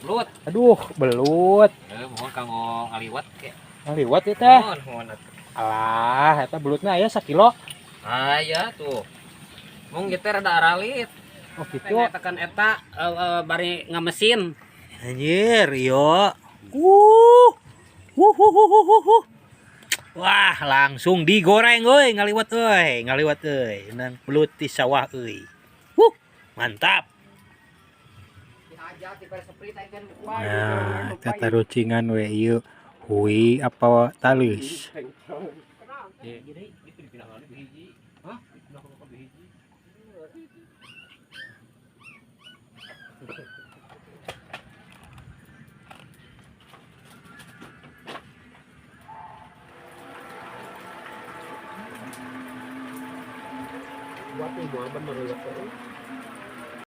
belut. Aduh, belut. Mohon kanggo ngaliwat ke. Ngaliwat ieu teh. Mohon. Alah, eta belutna aya sakilo. Aya tuh. Mung ieu teh rada aralit. Oh gitu. Tekan eta bari ngamesin. Anjir, yo. Wah, langsung digoreng euy, ngaliwat euy, nang belut di sawah euy. Mantap. Nah, kata rucingan we ieu hui apa talus. Buat ibu bener ya.